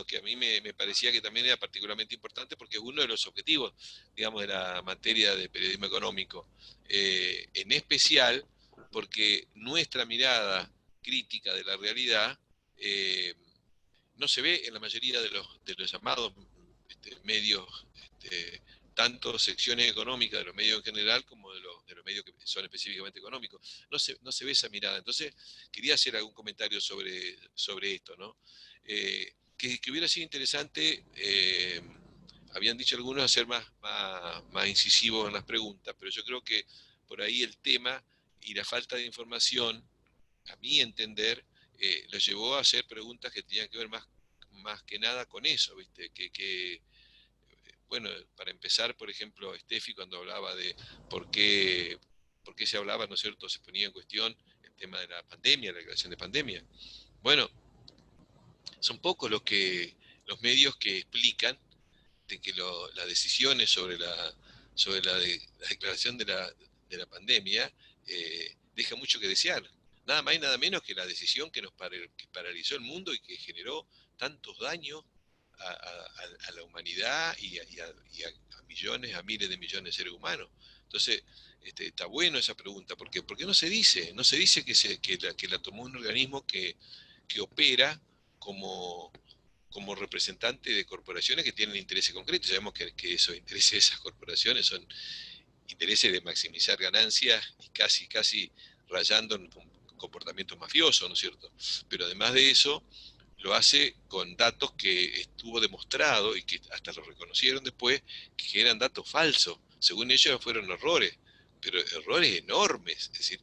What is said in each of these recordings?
que a mí me parecía que también era particularmente importante porque es uno de los objetivos, digamos, de la materia de periodismo económico. En especial porque nuestra mirada crítica de la realidad eh, no se ve en la mayoría de los llamados medios, este, tanto secciones económicas de los medios en general como de los medios que son específicamente económicos. No se ve esa mirada. Entonces, quería hacer algún comentario sobre esto, ¿no? Que hubiera sido interesante, habían dicho algunos, hacer más incisivos en las preguntas, pero yo creo que por ahí el tema y la falta de información, a mi entender, los llevó a hacer preguntas que tenían que ver más que nada con eso, ¿viste? Bueno, para empezar, por ejemplo, Steffi cuando hablaba de por qué, por qué se hablaba, ¿no es cierto?, se ponía en cuestión el tema de la pandemia, la declaración de pandemia. Bueno, son pocos los medios que explican de que las decisiones la declaración de la pandemia deja mucho que desear. Nada más y nada menos que la decisión que paralizó el mundo y que generó tantos daños a la humanidad y a millones, a miles de millones de seres humanos. Entonces, está bueno esa pregunta. ¿Por qué no se dice? No se dice que la tomó un organismo que opera como, como representante de corporaciones que tienen intereses concretos. Sabemos que esos intereses de esas corporaciones son intereses de maximizar ganancias y casi rayando en comportamientos mafiosos, ¿no es cierto? Pero además de eso, lo hace con datos que estuvo demostrado y que hasta lo reconocieron después, que eran datos falsos. Según ellos fueron errores, pero errores enormes. Es decir,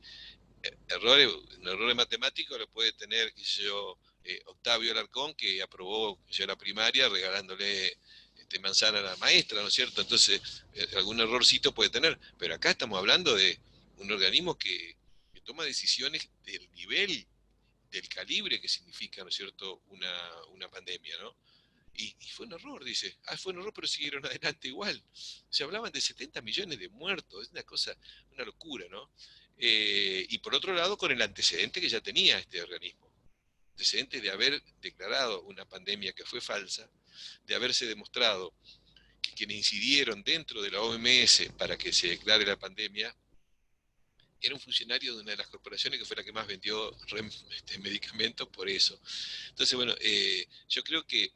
un error matemático lo puede tener, qué sé yo, Octavio Alarcón, que aprobó yo la primaria regalándole manzana a la maestra, ¿no es cierto? Entonces, algún errorcito puede tener, pero acá estamos hablando de un organismo que toma decisiones del nivel, del calibre que significa, ¿no es cierto?, una pandemia, ¿no? Y fue un error, dice. Ah, fue un error, pero siguieron adelante igual. Se hablaban de 70 millones de muertos, es una cosa, una locura, ¿no? Y por otro lado, con el antecedente que ya tenía este organismo. Antecedente de haber declarado una pandemia que fue falsa, de haberse demostrado que quienes incidieron dentro de la OMS para que se declare la pandemia era un funcionario de una de las corporaciones que fue la que más vendió medicamentos por eso. Entonces, bueno, yo creo que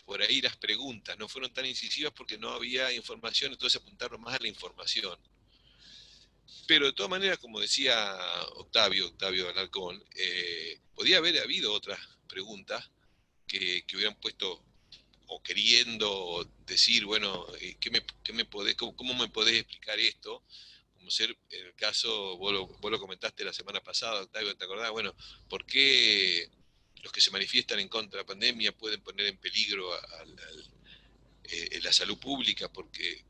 por ahí las preguntas no fueron tan incisivas porque no había información, entonces apuntaron más a la información. Pero de todas maneras, como decía Octavio Alarcón, podía haber habido otras preguntas que hubieran puesto o queriendo decir, bueno, ¿cómo me podés explicar esto? Como ser, en el caso, vos lo comentaste la semana pasada, Octavio, ¿te acordás? Bueno, ¿por qué los que se manifiestan en contra de la pandemia pueden poner en peligro la salud pública porque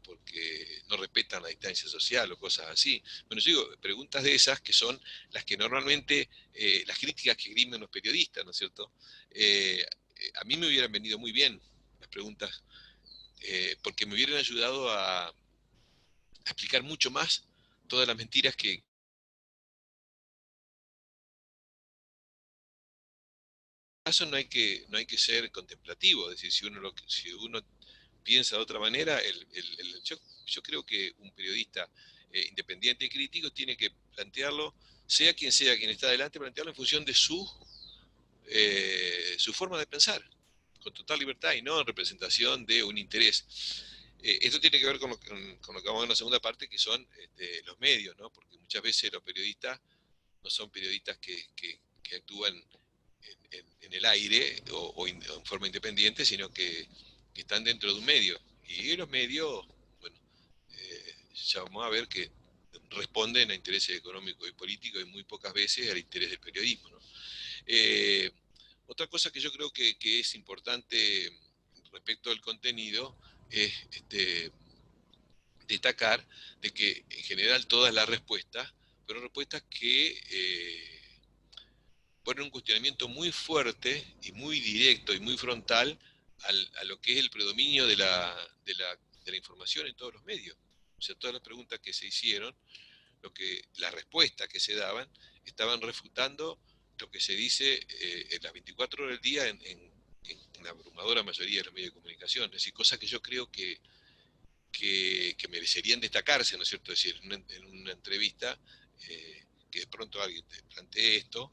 no respetan la distancia social o cosas así? Bueno, yo digo, preguntas de esas que son las que normalmente, las críticas que grimen los periodistas, ¿no es cierto? A mí me hubieran venido muy bien las preguntas, porque me hubieran ayudado a explicar mucho más todas las mentiras que caso no hay que ser contemplativo, es decir, si uno piensa de otra manera, yo creo que un periodista independiente y crítico tiene que plantearlo, sea quien está adelante, plantearlo en función de su forma de pensar, con total libertad y no en representación de un interés. Esto tiene que ver con lo que vamos a ver en la segunda parte, que son los medios, ¿no? Porque muchas veces los periodistas no son periodistas que actúan en el aire o en forma independiente, sino que están dentro de un medio. Y los medios, bueno, ya vamos a ver que responden a intereses económicos y políticos y muy pocas veces al interés del periodismo, ¿no? Eh, Otra cosa que yo creo que es importante respecto al contenido es destacar de que en general todas las respuestas fueron respuestas que ponen un cuestionamiento muy fuerte y muy directo y muy frontal a lo que es el predominio de la información en todos los medios. O sea, todas las preguntas que se hicieron, las respuestas que se daban, estaban refutando lo que se dice en las 24 horas del día en la abrumadora mayoría de los medios de comunicación, es decir, cosas que yo creo que merecerían destacarse, ¿no es cierto? Es decir, en una entrevista, que de pronto alguien te plantee esto,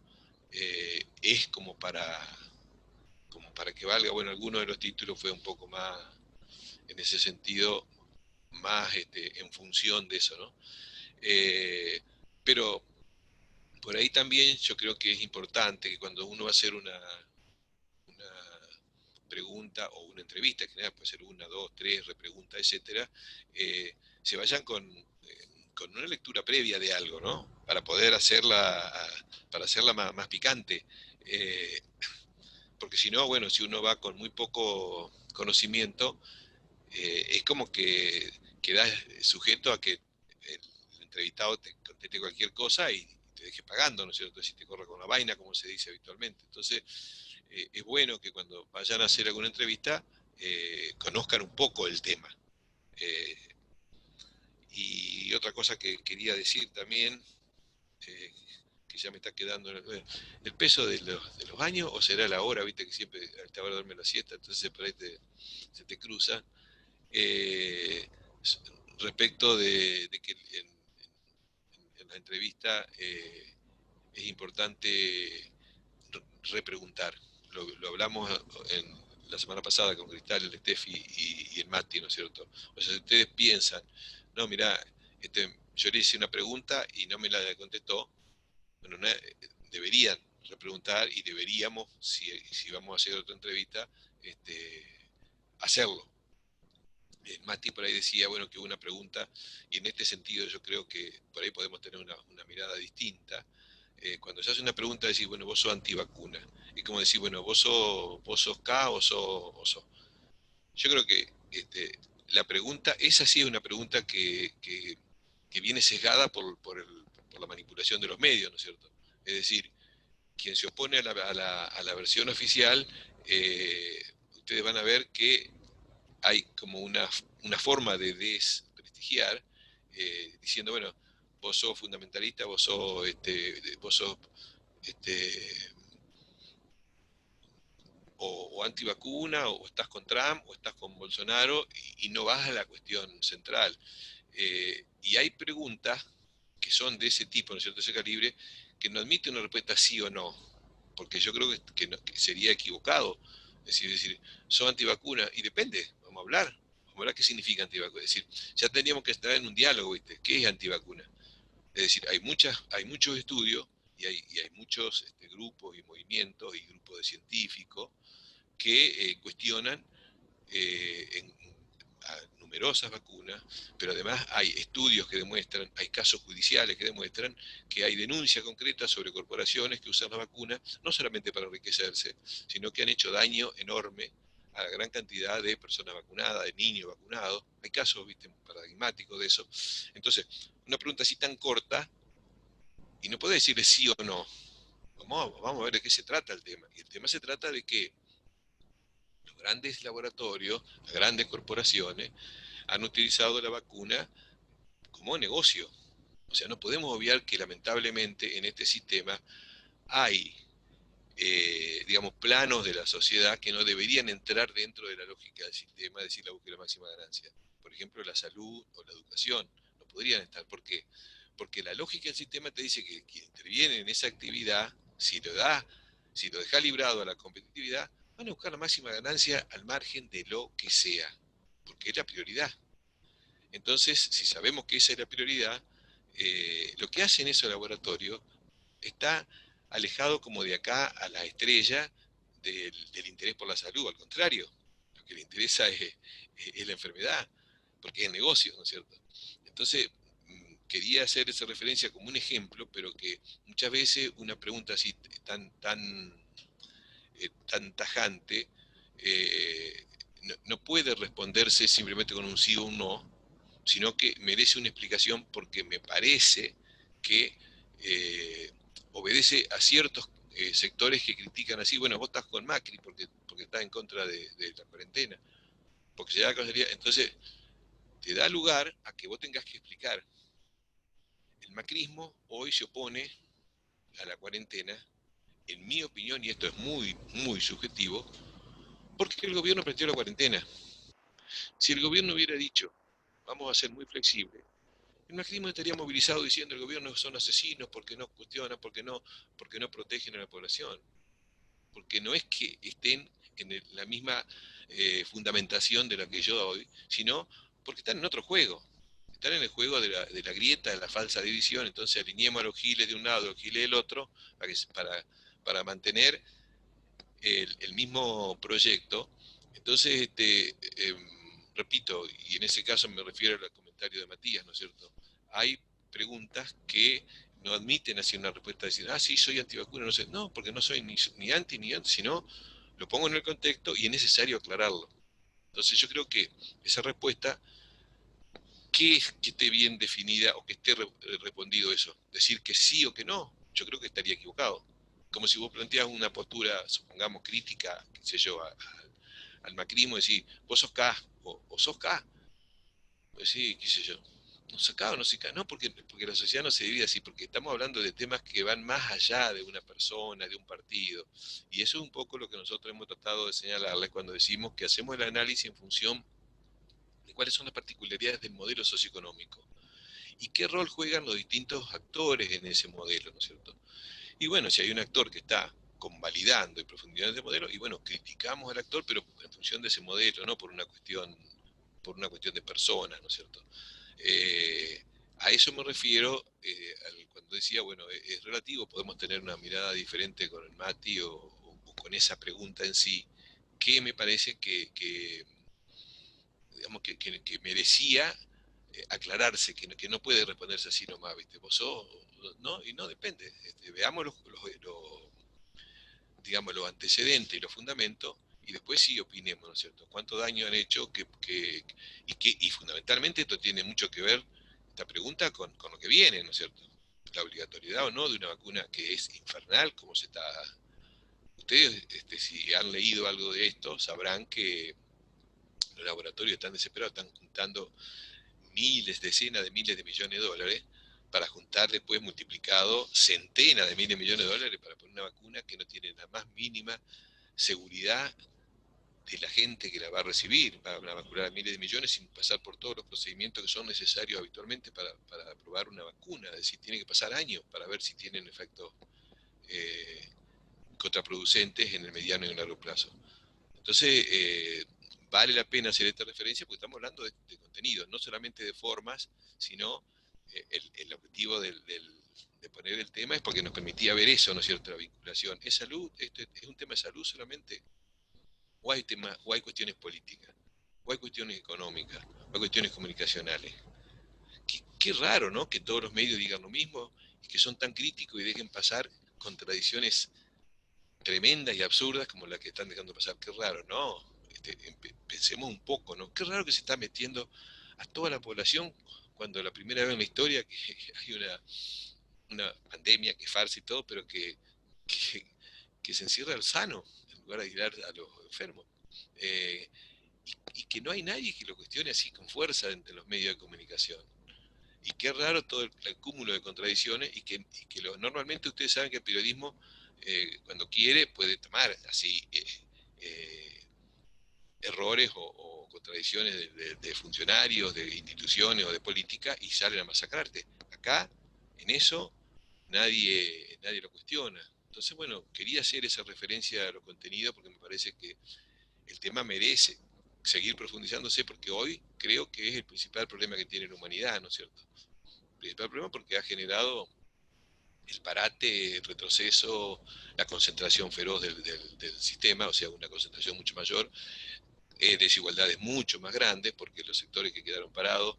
es como para que valga. Bueno, alguno de los títulos fue un poco más, en ese sentido, más en función de eso, ¿no? Eh, pero por ahí también yo creo que es importante que cuando uno va a hacer una pregunta o una entrevista, en general puede ser una, dos, tres, repregunta, etcétera, se vayan con una lectura previa de algo, ¿no? Para hacerla más picante. Eh, Porque si no, bueno, si uno va con muy poco conocimiento, es como que quedas sujeto a que el entrevistado te conteste cualquier cosa y te deje pagando, ¿no es cierto? Si te corre con la vaina, como se dice habitualmente. Entonces, es bueno que cuando vayan a hacer alguna entrevista, conozcan un poco el tema. Eh, y otra cosa que quería decir también, eh, que ya me está quedando el peso de los años, o será la hora, viste que siempre a esta hora duerme la siesta, entonces por ahí se te cruza. Eh, Respecto de que en la entrevista, es importante repreguntar. Lo hablamos la semana pasada con Cristal, el Steffi y el Mati, ¿no es cierto? O sea, si ustedes piensan, no, mirá, yo le hice una pregunta y no me la contestó, bueno, no, deberían repreguntar y deberíamos, si vamos a hacer otra entrevista, este, hacerlo. Mati por ahí decía, bueno, que hubo una pregunta, y en este sentido yo creo que por ahí podemos tener una mirada distinta. Cuando se hace una pregunta, decís, bueno, vos sos antivacuna. Es como decir, bueno, vos sos K o sos. Yo creo que la pregunta, esa sí es una pregunta que viene sesgada por la manipulación de los medios, ¿no es cierto? Es decir, quien se opone a la versión oficial, ustedes van a ver que hay como una forma de desprestigiar, diciendo, bueno, vos sos fundamentalista, vos sos este, o antivacuna, o estás con Trump, o estás con Bolsonaro, y no vas a la cuestión central. Y hay preguntas que son de ese tipo, ¿no es cierto?, de ese calibre, que no admite una respuesta sí o no, porque yo creo que sería equivocado. Es decir, ¿sos antivacuna? Y depende, vamos a hablar qué significa antivacuna. Es decir, ya tendríamos que estar en un diálogo, ¿viste? ¿Qué es antivacuna? Es decir, hay muchos estudios y hay muchos grupos y movimientos y grupos de científicos que cuestionan a numerosas vacunas, pero además hay estudios que demuestran, hay casos judiciales que demuestran que hay denuncias concretas sobre corporaciones que usan las vacunas no solamente para enriquecerse, sino que han hecho daño enorme a la gran cantidad de personas vacunadas, de niños vacunados. Hay casos, viste, paradigmáticos de eso. Entonces, una pregunta así tan corta, y no puede decirle sí o no. Vamos a ver de qué se trata el tema. Y el tema se trata de que los grandes laboratorios, las grandes corporaciones, han utilizado la vacuna como negocio. O sea, no podemos obviar que lamentablemente en este sistema hay, digamos, planos de la sociedad que no deberían entrar dentro de la lógica del sistema, es decir, la búsqueda de la máxima ganancia. Por ejemplo, la salud o la educación no podrían estar. ¿Por qué? Porque la lógica del sistema te dice que quien interviene en esa actividad, si lo deja librado a la competitividad, van a buscar la máxima ganancia al margen de lo que sea, porque es la prioridad. Entonces, si sabemos que esa es la prioridad, lo que hacen esos laboratorios está alejado como de acá a la estrella del interés por la salud. Al contrario, lo que le interesa es la enfermedad, porque es negocio, ¿no es cierto? Entonces, quería hacer esa referencia como un ejemplo, pero que muchas veces una pregunta así tan tajante, no puede responderse simplemente con un sí o un no, sino que merece una explicación porque me parece que obedece a ciertos sectores que critican así, bueno, vos estás con Macri porque estás en contra de la cuarentena, porque se da la causalidad. Entonces, te da lugar a que vos tengas que explicar. El macrismo hoy se opone a la cuarentena, en mi opinión, y esto es muy, muy subjetivo, Porque el gobierno planteó la cuarentena. Si el gobierno hubiera dicho, vamos a ser muy flexibles, el macrismo estaría movilizado diciendo el gobierno son asesinos porque no cuestionan, porque no protegen a la población. Porque no es que estén en la misma fundamentación de la que yo doy, sino porque están en otro juego. Están en el juego de la grieta, de la falsa división, entonces alineemos a los giles de un lado, a los giles del otro, para mantener el mismo proyecto. Entonces, repito, y en ese caso me refiero al comentario de Matías, ¿no es cierto? Hay preguntas que no admiten así una respuesta de decir, ah, sí, soy antivacuna, no sé. No, porque no soy ni anti ni anti, sino lo pongo en el contexto y es necesario aclararlo. Entonces yo creo que esa respuesta, ¿qué es que esté bien definida o que esté respondido eso? Decir que sí o que no, yo creo que estaría equivocado. Como si vos planteas una postura, supongamos, crítica, qué sé yo, al macrismo, decir, vos sos K o sos K, pues sí, qué sé yo. No se acaba, no se cae, no, porque la sociedad no se divide así, porque estamos hablando de temas que van más allá de una persona, de un partido. Y eso es un poco lo que nosotros hemos tratado de señalarles cuando decimos que hacemos el análisis en función de cuáles son las particularidades del modelo socioeconómico y qué rol juegan los distintos actores en ese modelo, ¿no es cierto? Y bueno, si hay un actor que está convalidando y profundizando ese modelo, y bueno, criticamos al actor, pero en función de ese modelo, no por una cuestión de personas, ¿no es cierto? Eh, a eso me refiero cuando decía, bueno, es relativo, podemos tener una mirada diferente con el Mati o con esa pregunta en sí, que me parece que digamos, que merecía aclararse, que no puede responderse así nomás, ¿viste? Vos sos, ¿no? Y no depende. Veamos digamos, los antecedentes y los fundamentos y después sí opinemos, ¿no es cierto? ¿Cuánto daño han hecho? Y fundamentalmente esto tiene mucho que ver, esta pregunta, con lo que viene, ¿no es cierto? La obligatoriedad o no de una vacuna que es infernal, como se está... Ustedes, si han leído algo de esto, sabrán que los laboratorios están desesperados, están juntando miles, decenas de miles de millones de dólares para juntar después multiplicado centenas de miles de millones de dólares para poner una vacuna que no tiene la más mínima seguridad de la gente que la va a recibir, va a vacunar a miles de millones sin pasar por todos los procedimientos que son necesarios habitualmente para aprobar una vacuna. Es decir, tiene que pasar años para ver si tienen efectos eh, contraproducentes en el mediano y en el largo plazo. Entonces, vale la pena hacer esta referencia porque estamos hablando de contenidos, no solamente de formas, sino el objetivo de poner el tema es porque nos permitía ver eso, ¿no es cierto? La vinculación. ¿Es salud? ¿Esto es un tema de salud solamente? ¿O hay cuestiones políticas? ¿O hay cuestiones económicas? ¿O hay cuestiones comunicacionales? Qué raro, ¿no? Que todos los medios digan lo mismo y que son tan críticos y dejen pasar contradicciones tremendas y absurdas como las que están dejando pasar. Qué raro, ¿no? Pensemos un poco, ¿no? Qué raro que se está metiendo a toda la población cuando la primera vez en la historia que hay una pandemia que es farsa y todo, pero que, que se encierra al sano en lugar de aislar a los enfermos. Eh, y que no hay nadie que lo cuestione así con fuerza entre los medios de comunicación. Y qué raro todo el cúmulo de contradicciones normalmente ustedes saben que el periodismo cuando quiere puede tomar así eh, errores o contradicciones de funcionarios, de instituciones o de política y salen a masacrarte. Acá, en eso, nadie lo cuestiona. Entonces, bueno, quería hacer esa referencia a los contenidos porque me parece que el tema merece seguir profundizándose porque hoy creo que es el principal problema que tiene la humanidad, ¿no es cierto? El principal problema porque ha generado el parate, el retroceso, la concentración feroz del sistema, o sea, una concentración mucho mayor, desigualdades mucho más grandes, porque los sectores que quedaron parados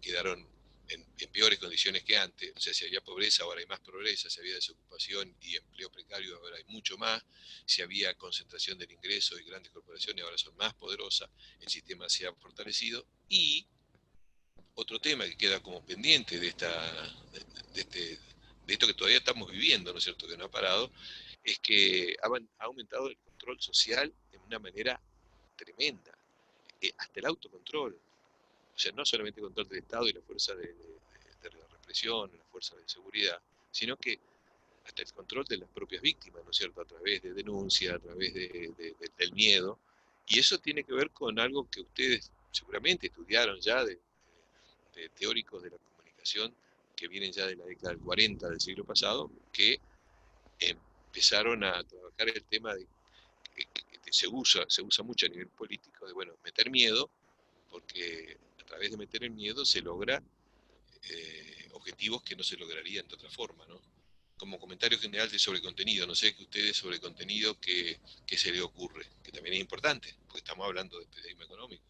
quedaron en peores condiciones que antes, o sea, si había pobreza, ahora hay más pobreza, si había desocupación y empleo precario, ahora hay mucho más, si había concentración del ingreso y grandes corporaciones, ahora son más poderosas, el sistema se ha fortalecido y otro tema que queda como pendiente de, este, de esto que todavía estamos viviendo, ¿no es cierto?, que no ha parado, es que ha aumentado el control social de una manera tremenda, hasta el autocontrol, o sea, no solamente el control del Estado y la fuerza de la represión, la fuerza de seguridad, sino que hasta el control de las propias víctimas, ¿no es cierto?, a través de denuncia, a través del miedo. Y eso tiene que ver con algo que ustedes seguramente estudiaron ya de teóricos de la comunicación que vienen ya de la década del 40 del siglo pasado, que empezaron a trabajar el tema de que se usa mucho a nivel político, de bueno, meter miedo, porque a través de meter el miedo se logra objetivos que no se lograrían de otra forma, ¿no? Como comentario general de sobre contenido, no sé que ustedes sobre contenido que se les ocurre, que también es importante, porque estamos hablando de periodismo económico.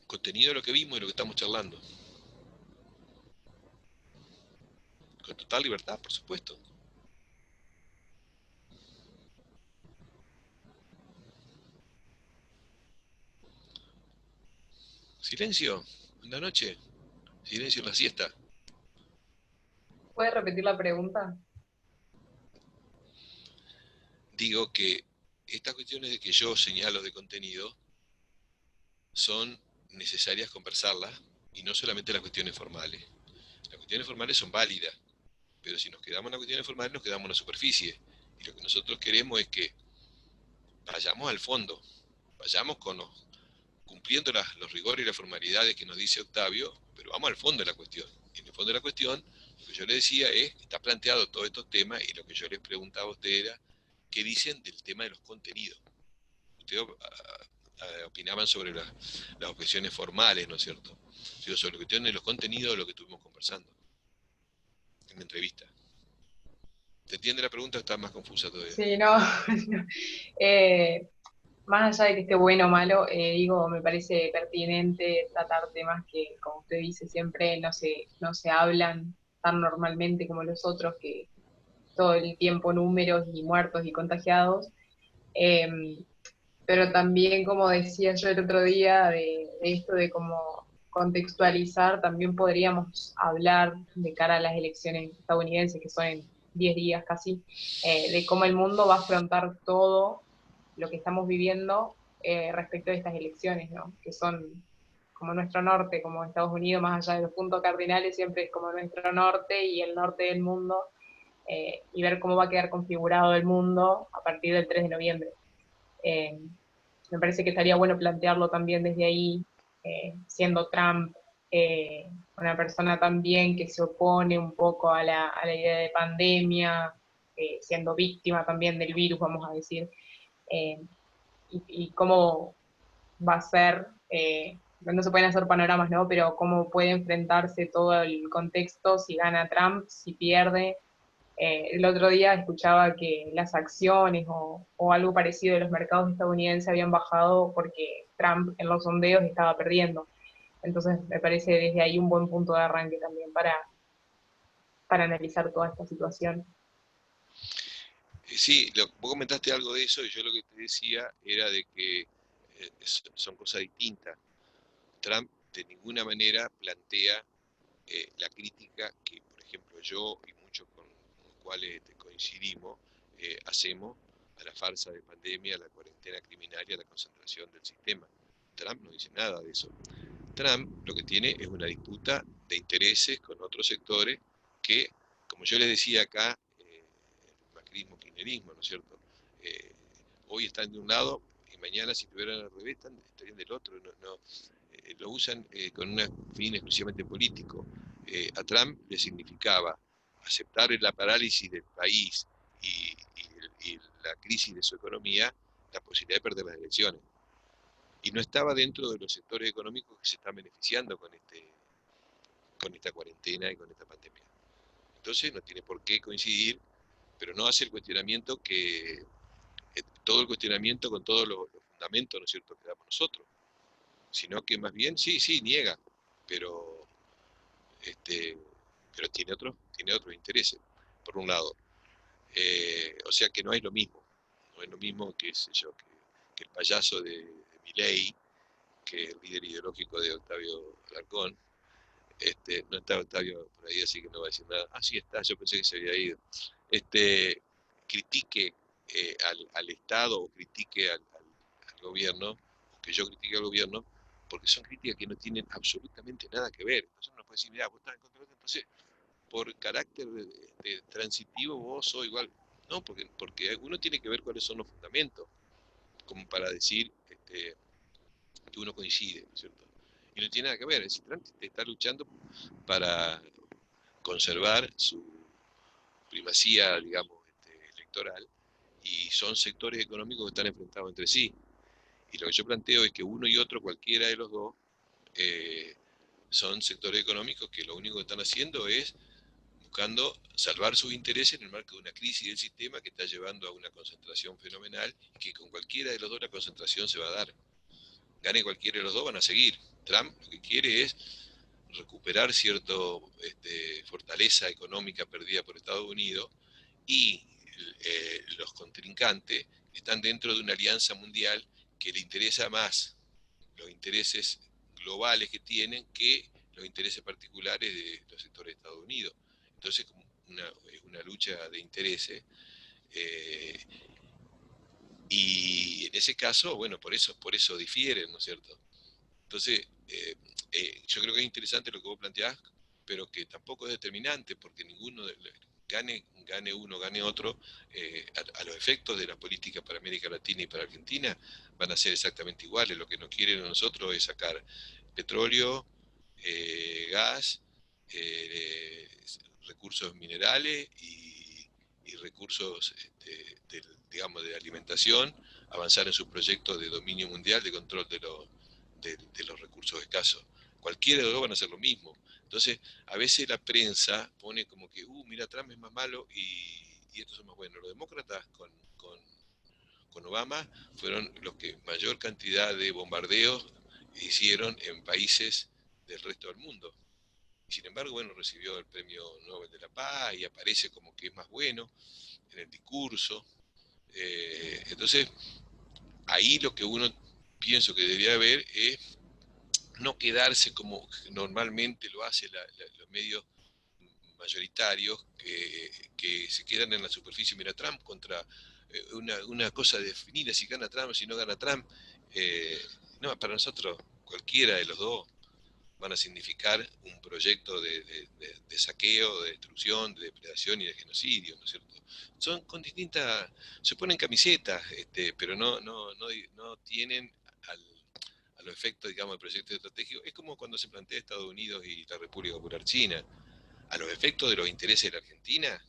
Contenido de lo que vimos y lo que estamos charlando. Con total libertad, por supuesto. Silencio en la noche, silencio en la siesta. ¿Puedes repetir la pregunta? Digo que estas cuestiones de que yo señalo de contenido son necesarias conversarlas y no solamente las cuestiones formales. Las cuestiones formales son válidas, pero si nos quedamos en las cuestiones formales nos quedamos en la superficie. Y lo que nosotros queremos es que vayamos al fondo, vayamos cumpliendo los rigores y las formalidades que nos dice Octavio, pero vamos al fondo de la cuestión. Y en el fondo de la cuestión, lo que yo le decía es, está planteado todos estos temas y lo que yo les preguntaba a ustedes era, ¿qué dicen del tema de los contenidos? Ustedes opinaban sobre las objeciones formales, ¿no es cierto? Digo, sobre la cuestión de los contenidos de lo que estuvimos conversando en la entrevista. ¿Te entiende la pregunta o está más confusa todavía? Sí, no. No. Eh, Más allá de que esté bueno o malo, digo, me parece pertinente tratar temas que, como usted dice, siempre no se hablan tan normalmente como los otros, que todo el tiempo números y muertos y contagiados. Eh, pero también, como decía yo el otro día, de esto de cómo contextualizar, también podríamos hablar de cara a las elecciones estadounidenses, que son en 10 días casi, de cómo el mundo va a afrontar todo lo que estamos viviendo respecto de estas elecciones, ¿no? Que son como nuestro norte, como Estados Unidos, más allá de los puntos cardinales, siempre es como nuestro norte y el norte del mundo, y ver cómo va a quedar configurado el mundo a partir del 3 de noviembre. Eh, Me parece que estaría bueno plantearlo también desde ahí, siendo Trump una persona también que se opone un poco a la idea de pandemia, siendo víctima también del virus, vamos a decir, eh, y cómo va a ser, no se pueden hacer panoramas, ¿no? Pero cómo puede enfrentarse todo el contexto, si gana Trump, si pierde. El otro día escuchaba que las acciones o algo parecido de los mercados estadounidenses habían bajado porque Trump en los sondeos estaba perdiendo. Entonces me parece desde ahí un buen punto de arranque también para analizar toda esta situación. Sí, vos comentaste algo de eso y yo lo que te decía era de que son cosas distintas. Trump de ninguna manera plantea la crítica que, por ejemplo, yo y muchos con los cuales coincidimos, hacemos a la farsa de pandemia, a la cuarentena criminal y a la concentración del sistema. Trump no dice nada de eso. Trump lo que tiene es una disputa de intereses con otros sectores que, como yo les decía acá, el macrismo, kirchnerismo, ¿no es cierto? Eh, Hoy están de un lado y mañana si estuvieran al revés estarían del otro. Lo usan con un fin exclusivamente político. A Trump le significaba aceptar la parálisis del país y la crisis de su economía, la posibilidad de perder las elecciones. Y no estaba dentro de los sectores económicos que se están beneficiando con esta cuarentena y con esta pandemia. Entonces no tiene por qué coincidir, pero no hace el cuestionamiento todo el cuestionamiento con todos los fundamentos, ¿no es cierto?, que damos nosotros, sino que más bien sí, sí, niega, pero, este, pero tiene otros intereses, por un lado. O sea que no es lo mismo, no es lo mismo que, sé yo, que el payaso de Milei, que el líder ideológico de Octavio Alarcón. No está Octavio por ahí, así que no va a decir nada. Ah, sí está, yo pensé que se había ido. Critique al Estado o critique al gobierno, o que yo critique al gobierno, porque son críticas que no tienen absolutamente nada que ver. Entonces uno puede decir, mira, vos estás en contra de esto, entonces por carácter de transitivo vos sos igual. No, porque uno tiene que ver cuáles son los fundamentos, como para decir que uno coincide, ¿no es cierto? Y no tiene nada que ver, es Trump está luchando para conservar su primacía, digamos, electoral, y son sectores económicos que están enfrentados entre sí. Y lo que yo planteo es que uno y otro, cualquiera de los dos, eh, son sectores económicos que lo único que están haciendo es buscando salvar sus intereses en el marco de una crisis del sistema que está llevando a una concentración fenomenal y que con cualquiera de los dos la concentración se va a dar. Gane cualquiera de los dos, van a seguir. Trump lo que quiere es recuperar cierta fortaleza económica perdida por Estados Unidos y los contrincantes están dentro de una alianza mundial que le interesa más los intereses globales que tienen que los intereses particulares de los sectores de Estados Unidos. Entonces, es una lucha de intereses. Eh, y en ese caso, bueno, por eso difieren, ¿no es cierto? Entonces, yo creo que es interesante lo que vos planteás, pero que tampoco es determinante, porque gane uno, gane otro, a los efectos de la política para América Latina y para Argentina van a ser exactamente iguales. Lo que nos quieren a nosotros es sacar petróleo, gas, eh, recursos minerales y recursos digamos, de alimentación, avanzar en sus proyectos de dominio mundial, de control de los recursos escasos. Cualquiera de los dos van a hacer lo mismo. Entonces, a veces la prensa pone como que, mira, Trump es más malo y estos son más buenos. Los demócratas con Obama fueron los que mayor cantidad de bombardeos hicieron en países del resto del mundo. Y sin embargo, bueno, recibió el premio Nobel de la Paz y aparece como que es más bueno en el discurso. Entonces, ahí lo que uno pienso que debería haber es no quedarse como normalmente lo hacen los medios mayoritarios que se quedan en la superficie. Mira, Trump contra una cosa definida, si gana Trump, si no gana Trump. No, para nosotros cualquiera de los dos van a significar un proyecto de saqueo, de destrucción, de depredación y de genocidio, ¿no es cierto? Son con distintas, se ponen camisetas, pero no tienen al, a los efectos, digamos, del proyecto estratégico. Es como cuando se plantea Estados Unidos y la República Popular China. A los efectos de los intereses de la Argentina,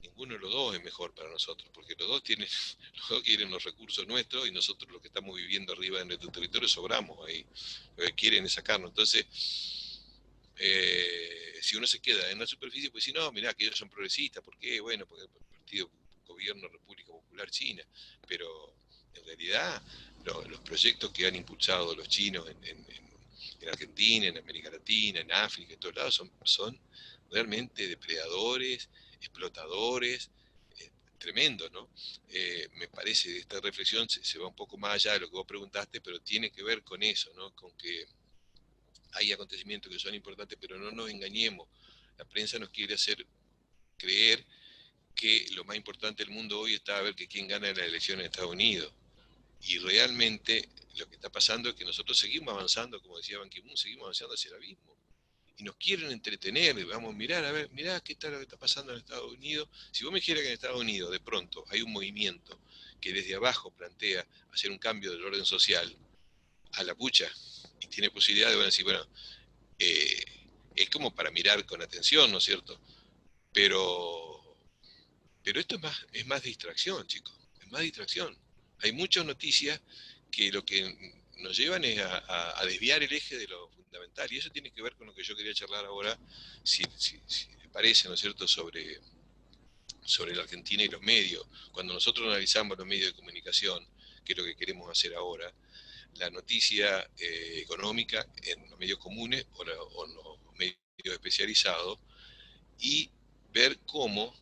ninguno de los dos es mejor para nosotros, porque los dos quieren los recursos nuestros y nosotros los que estamos viviendo arriba de nuestro territorio sobramos ahí. Lo que quieren es sacarnos. Entonces, si uno se queda en la superficie, pues si no, mirá que ellos son progresistas, ¿por qué? Bueno, porque el partido gobierno República Popular China, pero en realidad los proyectos que han impulsado los chinos en Argentina, en América Latina, en África, en todos lados, son realmente depredadores, explotadores, tremendo, ¿no? Me parece que esta reflexión se va un poco más allá de lo que vos preguntaste, pero tiene que ver con eso, ¿no? Con que hay acontecimientos que son importantes, pero no nos engañemos. La prensa nos quiere hacer creer que lo más importante del mundo hoy está a ver que quién gana la elección en Estados Unidos. Y realmente lo que está pasando es que nosotros seguimos avanzando, como decía Ban Ki-moon, seguimos avanzando hacia el abismo. Y nos quieren entretener, y vamos a mirar, a ver, mirá qué está lo que está pasando en Estados Unidos. Si vos me dijeras que en Estados Unidos de pronto hay un movimiento que desde abajo plantea hacer un cambio del orden social, a la pucha, y tiene posibilidad de, bueno, decir, bueno, eh, es como para mirar con atención, ¿no es cierto? Pero, pero esto es más distracción, chicos, es más distracción. Hay muchas noticias que lo que nos llevan es a desviar el eje de lo fundamental, y eso tiene que ver con lo que yo quería charlar ahora, si les parece, ¿no es cierto?, sobre la Argentina y los medios. Cuando nosotros analizamos los medios de comunicación, que es lo que queremos hacer ahora, la noticia económica en los medios comunes o en los medios especializados y ver cómo,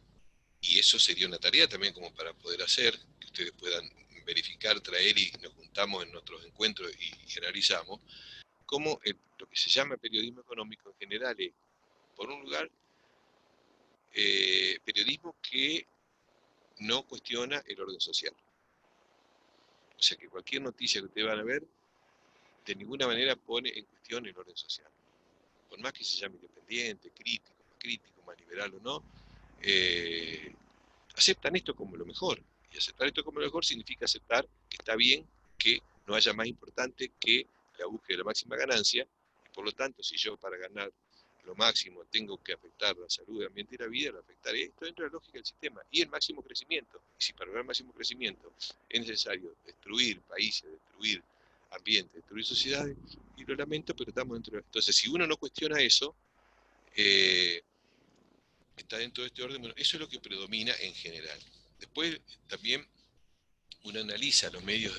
y eso sería una tarea también como para poder hacer, que ustedes puedan verificar, traer y nos juntamos en nuestros encuentros y analizamos, cómo lo que se llama periodismo económico en general es, por un lugar, periodismo que no cuestiona el orden social. O sea que cualquier noticia que ustedes van a ver, de ninguna manera pone en cuestión el orden social. por más que se llame independiente, crítico, más liberal o no, aceptan esto como lo mejor. Y aceptar esto como lo mejor significa aceptar que está bien que no haya más importante que la búsqueda de la máxima ganancia, y por lo tanto, si yo para ganar lo máximo tengo que afectar la salud, el ambiente y la vida, lo afectaré. Esto dentro de la lógica del sistema. Y el máximo crecimiento. Y si para lograr el máximo crecimiento es necesario destruir países, destruir ambientes, destruir sociedades, y lo lamento, pero estamos dentro de... Entonces, si uno no cuestiona eso, está dentro de este orden. Bueno, eso es lo que predomina en general. Después, también uno analiza los medios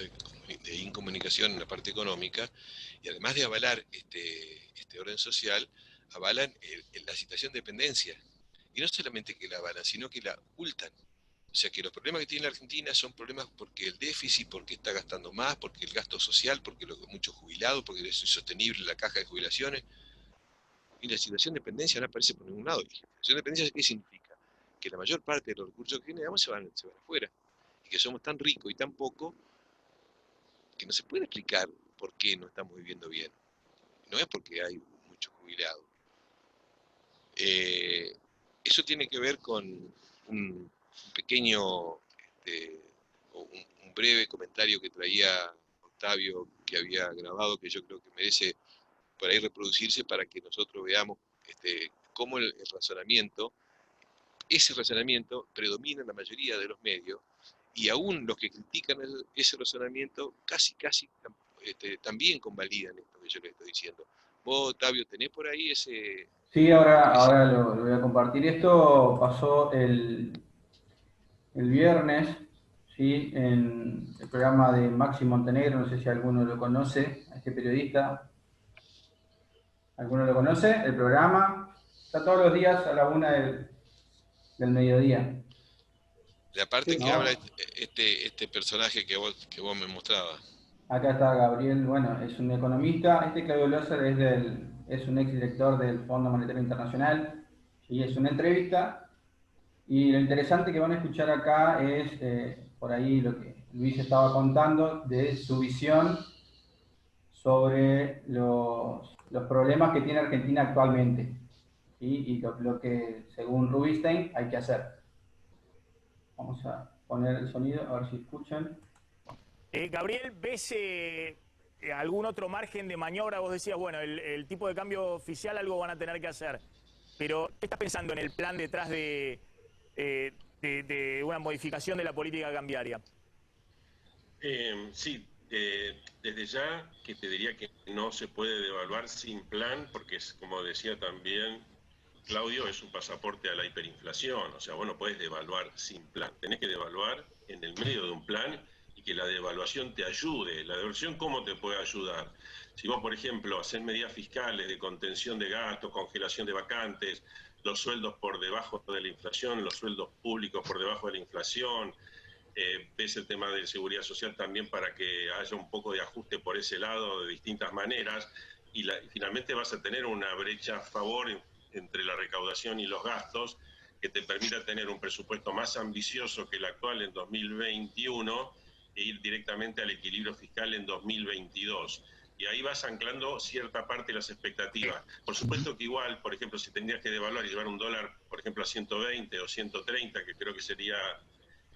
de incomunicación en la parte económica, y además de avalar este orden social, avalan la situación de dependencia. Y no solamente que la avalan, sino que la ocultan. O sea que los problemas que tiene la Argentina son problemas porque el déficit, porque está gastando más, porque el gasto social, porque muchos jubilados, porque es insostenible la caja de jubilaciones. Y la situación de dependencia no aparece por ningún lado. ¿Y la situación de dependencia qué significa? Que la mayor parte de los recursos que generamos se van afuera. Y que somos tan ricos y tan pocos que no se puede explicar por qué no estamos viviendo bien. No es porque hay muchos jubilados. Eso tiene que ver con un pequeño, un breve comentario que traía Octavio, que había grabado, que yo creo que merece por ahí reproducirse para que nosotros veamos cómo el razonamiento, ese razonamiento predomina en la mayoría de los medios, y aún los que critican ese razonamiento casi también convalidan esto que yo les estoy diciendo. Vos, Octavio, tenés por ahí Sí, ahora lo voy a compartir. Esto pasó el viernes, ¿sí? En el programa de Maxi Montenegro, no sé si alguno lo conoce, a este periodista. ¿Alguno lo conoce? El programa está todos los días a la 1 del mediodía. la parte que habla ¿No? este personaje que vos me mostrabas. Acá está Gabriel, bueno, es un economista. Claudio Lozer es un exdirector del Fondo Monetario Internacional, y es una entrevista. Y lo interesante que van a escuchar acá es por ahí lo que Luis estaba contando de su visión sobre los problemas que tiene Argentina actualmente, ¿sí? Y lo que, según Rubinstein, hay que hacer. Vamos a poner el sonido, a ver si escuchan. Gabriel, ¿ves algún otro margen de maniobra? Vos decías, bueno, el tipo de cambio oficial algo van a tener que hacer. Pero, ¿qué estás pensando en el plan detrás de una modificación de la política cambiaria? Sí, desde ya que te diría que no se puede devaluar sin plan, porque es, como decía también Claudio, es un pasaporte a la hiperinflación. O sea, vos no podés devaluar sin plan. Tenés que devaluar en el medio de un plan y que la devaluación te ayude. ¿La devaluación cómo te puede ayudar? Si vos, por ejemplo, haces medidas fiscales de contención de gastos, congelación de vacantes, los sueldos por debajo de la inflación, los sueldos públicos por debajo de la inflación, ves el tema de seguridad social también para que haya un poco de ajuste por ese lado de distintas maneras, y finalmente vas a tener una brecha a favor entre la recaudación y los gastos que te permita tener un presupuesto más ambicioso que el actual en 2021 e ir directamente al equilibrio fiscal en 2022. Y ahí vas anclando cierta parte de las expectativas. Por supuesto que igual, por ejemplo, si tendrías que devaluar y llevar un dólar, por ejemplo, a 120 o 130, que creo que sería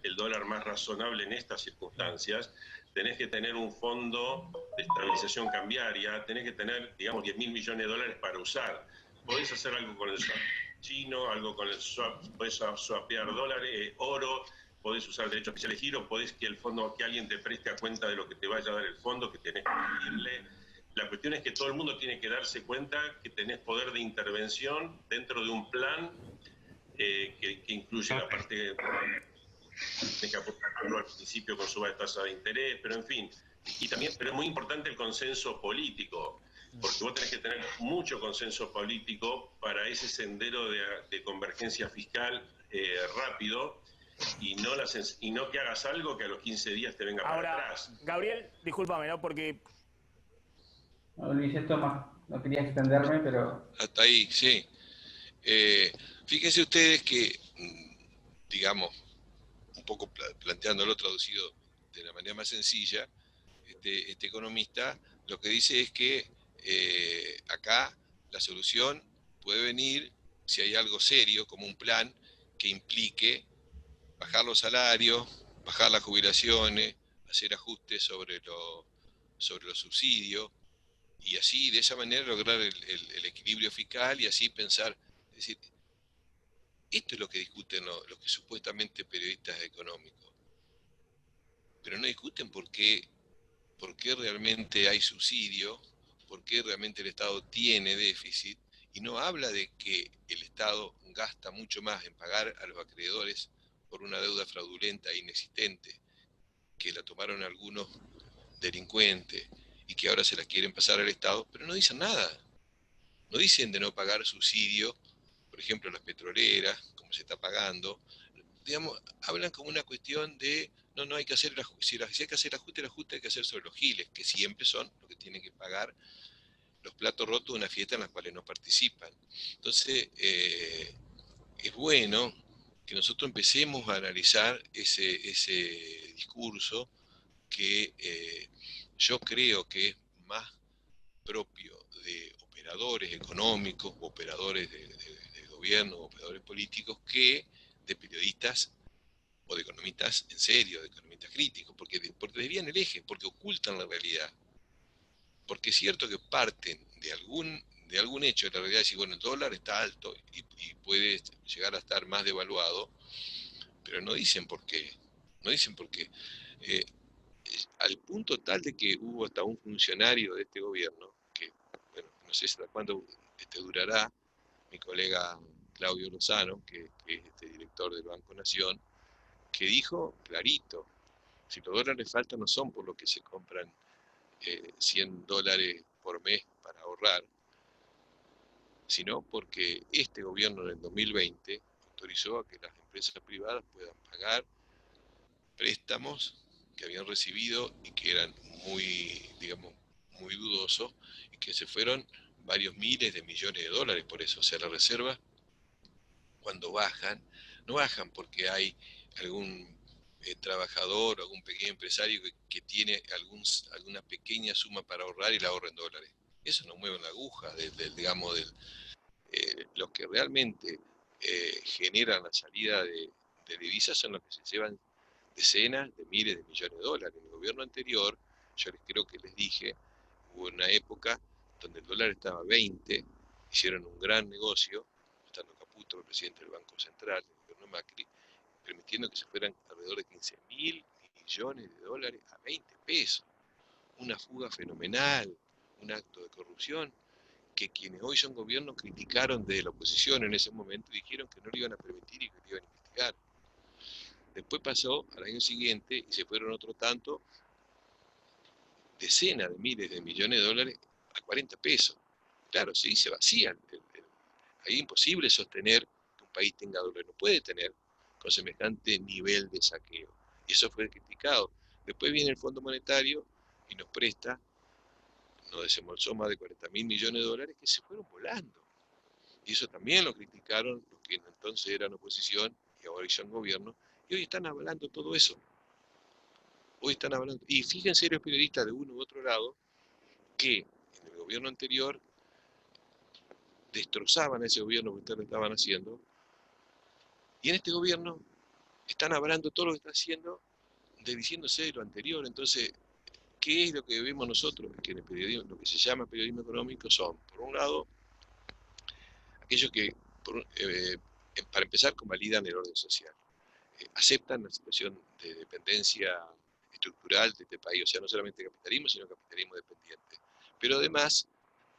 el dólar más razonable en estas circunstancias, tenés que tener un fondo de estabilización cambiaria, tenés que tener, digamos, 10.000 millones de dólares para usar. Podés hacer algo con el swap chino, algo con el swap, podés swapear dólares, oro, podés usar derechos especiales de giro, podés que el fondo, que alguien te preste a cuenta de lo que te vaya a dar el fondo, que tenés que pedirle. La cuestión es que todo el mundo tiene que darse cuenta que tenés poder de intervención dentro de un plan que incluye la parte, tenés que aportarlo al principio con su tasa de interés, pero en fin. Y también, pero es muy importante el consenso político, porque vos tenés que tener mucho consenso político para ese sendero de convergencia fiscal rápido, y no que hagas algo que a los 15 días te venga para atrás. Gabriel, discúlpame, ¿no? Porque... No, Luis, esto más, no quería extenderme, pero... Hasta ahí, sí. Fíjense ustedes que, digamos, un poco planteándolo traducido de la manera más sencilla, este economista lo que dice es que acá la solución puede venir si hay algo serio, como un plan que implique bajar los salarios, bajar las jubilaciones, hacer ajustes sobre los subsidios, y así, de esa manera, lograr el equilibrio fiscal y así pensar. Es decir, esto es lo que discuten los que supuestamente periodistas económicos, pero no discuten por qué realmente hay subsidio, por qué realmente el Estado tiene déficit, y no habla de que el Estado gasta mucho más en pagar a los acreedores por una deuda fraudulenta e inexistente, que la tomaron algunos delincuentes y que ahora se las quieren pasar al Estado, pero no dicen nada. No dicen de no pagar subsidio, por ejemplo, a las petroleras, como se está pagando. Digamos, hablan como una cuestión de, no hay que hacer el ajuste, si hay que hacer el ajuste hay que hacer sobre los giles, que siempre son los que tienen que pagar los platos rotos de una fiesta en las cuales no participan. Entonces, es bueno que nosotros empecemos a analizar ese discurso que yo creo que es más propio de operadores económicos, operadores de gobierno, operadores políticos, que de periodistas o de economistas en serio, de economistas críticos, porque desvían el eje, porque ocultan la realidad. Porque es cierto que parten de algún hecho de la realidad, decir, bueno, el dólar está alto y puede llegar a estar más devaluado, pero no dicen por qué. No dicen por qué. Eh, Al punto tal de que hubo hasta un funcionario de este gobierno, que, bueno, no sé hasta cuándo durará, mi colega Claudio Lozano, que es director del Banco Nación, que dijo clarito, si los dólares faltan no son por lo que se compran $100 por mes para ahorrar, sino porque este gobierno en el 2020 autorizó a que las empresas privadas puedan pagar préstamos que habían recibido y que eran muy, digamos, muy dudosos, y que se fueron varios miles de millones de dólares por eso. O sea, las reservas, cuando bajan, no bajan porque hay algún trabajador o algún pequeño empresario que tiene alguna pequeña suma para ahorrar y la ahorra en dólares. Eso no mueve la aguja digamos, los que realmente generan la salida de divisas son los que se llevan decenas de miles de millones de dólares. En el gobierno anterior, yo creo que les dije, hubo una época donde el dólar estaba a 20, hicieron un gran negocio, estando Caputo, el presidente del Banco Central, del gobierno Macri, permitiendo que se fueran alrededor de 15.000 millones de dólares a 20 pesos. Una fuga fenomenal, un acto de corrupción que quienes hoy son gobierno criticaron desde la oposición en ese momento y dijeron que no lo iban a permitir y que lo iban a investigar. Después pasó al año siguiente y se fueron otro tanto, decenas de miles de millones de dólares a 40 pesos. Claro, sí, se vacían. Ahí es imposible sostener que un país tenga dólares. No puede tener con semejante nivel de saqueo. Y eso fue criticado. Después viene el Fondo Monetario y nos presta, nos desembolsó más de 40.000 millones de dólares que se fueron volando. Y eso también lo criticaron los que entonces eran oposición y ahora son gobierno. Y hoy están hablando todo eso. Hoy están hablando. Y fíjense los periodistas de uno u otro lado que en el gobierno anterior destrozaban a ese gobierno que ustedes estaban haciendo. Y en este gobierno están hablando todo lo que está haciendo, desdiciéndose de lo anterior. Entonces, ¿qué es lo que vemos nosotros? Que en el periodismo, lo que se llama periodismo económico son, por un lado, aquellos que, para empezar, convalidan el orden social. Aceptan la situación de dependencia estructural de este país, o sea, no solamente capitalismo, sino capitalismo dependiente. Pero además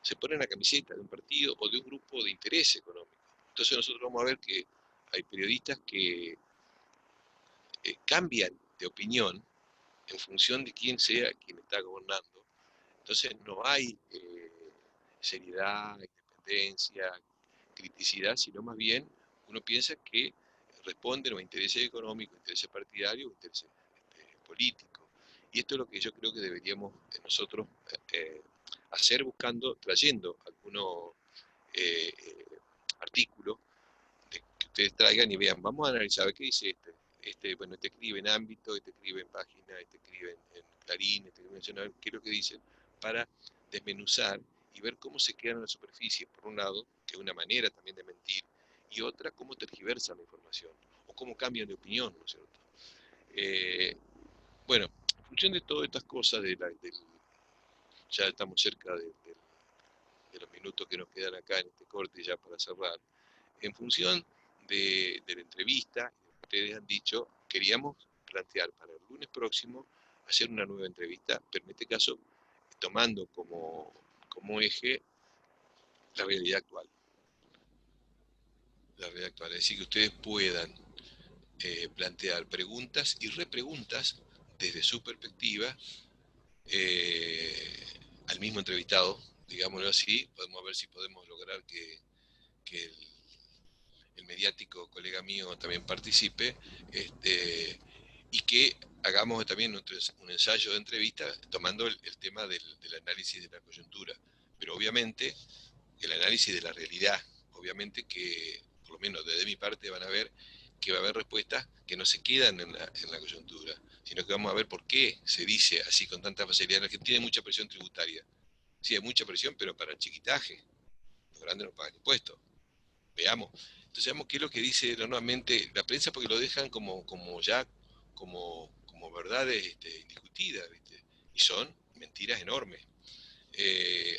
se ponen la camiseta de un partido o de un grupo de interés económico. Entonces nosotros vamos a ver que hay periodistas que cambian de opinión en función de quién sea quien está gobernando. Entonces no hay seriedad, independencia, criticidad, sino más bien uno piensa que responden a intereses económicos, intereses partidarios, intereses políticos. Y esto es lo que yo creo que deberíamos nosotros hacer trayendo algunos artículos que ustedes traigan y vean, vamos a analizar qué dice bueno, este escribe en Ámbito, este escribe en Página, este escribe en Clarín, este escribe en Nacional, qué es lo que dicen, para desmenuzar y ver cómo se quedan en la superficie, por un lado, que es una manera también de mentir, y otra, cómo tergiversan la información, o cómo cambian de opinión, ¿no es cierto? Bueno, en función de todas estas cosas, ya estamos cerca de los minutos que nos quedan acá en este corte ya para cerrar, en función de la entrevista, ustedes han dicho, queríamos plantear para el lunes próximo hacer una nueva entrevista, pero en este caso tomando como eje la realidad actual. La realidad actual, es decir, que ustedes puedan plantear preguntas y repreguntas desde su perspectiva al mismo entrevistado, digámoslo así. Podemos ver si podemos lograr que el mediático colega mío también participe, y que hagamos también un ensayo de entrevista tomando el tema del análisis de la coyuntura, pero obviamente el análisis de la realidad, obviamente que, por lo menos desde mi parte, van a ver que va a haber respuestas que no se quedan en la coyuntura, sino que vamos a ver por qué se dice así con tanta facilidad. En Argentina hay mucha presión tributaria, sí, hay mucha presión, pero para el chiquitaje, los grandes no pagan impuestos. Veamos. Entonces veamos qué es lo que dice normalmente la prensa, porque lo dejan como verdades indiscutidas, ¿viste? Y son mentiras enormes.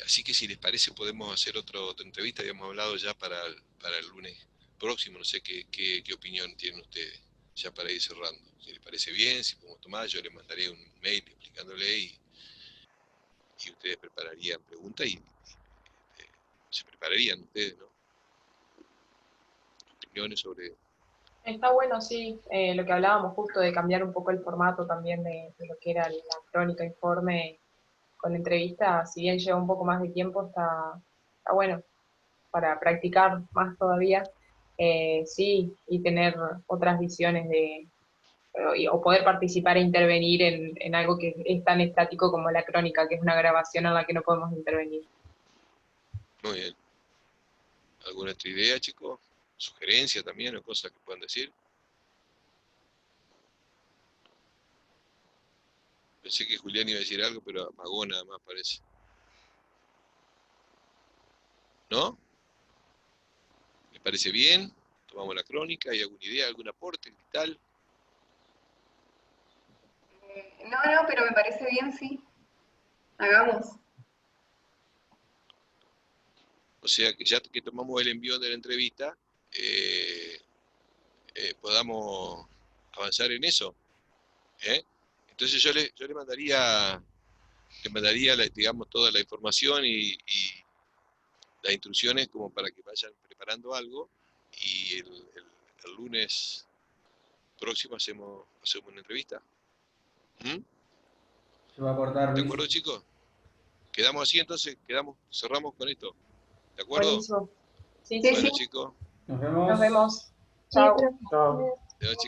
Así que si les parece podemos hacer otra entrevista, habíamos hablado ya para el lunes próximo, no sé qué opinión tienen ustedes, ya para ir cerrando. Si les parece bien, si podemos tomar, yo les mandaré un mail explicándole y ustedes prepararían preguntas y se prepararían ustedes, ¿no? Opiniones sobre... Está bueno, sí, lo que hablábamos justo de cambiar un poco el formato también de lo que era la crónica, informe con la entrevista, si bien lleva un poco más de tiempo, está bueno para practicar más todavía, sí, y tener otras visiones o poder participar e intervenir en algo que es tan estático como la crónica, que es una grabación en la que no podemos intervenir. Muy bien. ¿Alguna otra idea, chicos? ¿Sugerencia también o cosas que puedan decir? Pensé que Julián iba a decir algo, pero apagó nada más, parece. ¿No? ¿Les parece bien? Tomamos la crónica. ¿Hay alguna idea, algún aporte, tal? No, pero me parece bien, sí. Hagamos. O sea, que ya que tomamos el envío de la entrevista, podamos avanzar en eso. Entonces yo le mandaría digamos, toda la información y las instrucciones como para que vayan preparando algo, y el lunes próximo hacemos una entrevista. Se va a cortar, ¿De Luis. acuerdo, chicos? Quedamos así, entonces cerramos con esto. ¿De acuerdo? Buenísimo. Sí, Sí, Bueno, sí. chicos. Nos vemos. Nos vemos. Sí, Chao. pero- Chao. Chao, chicos.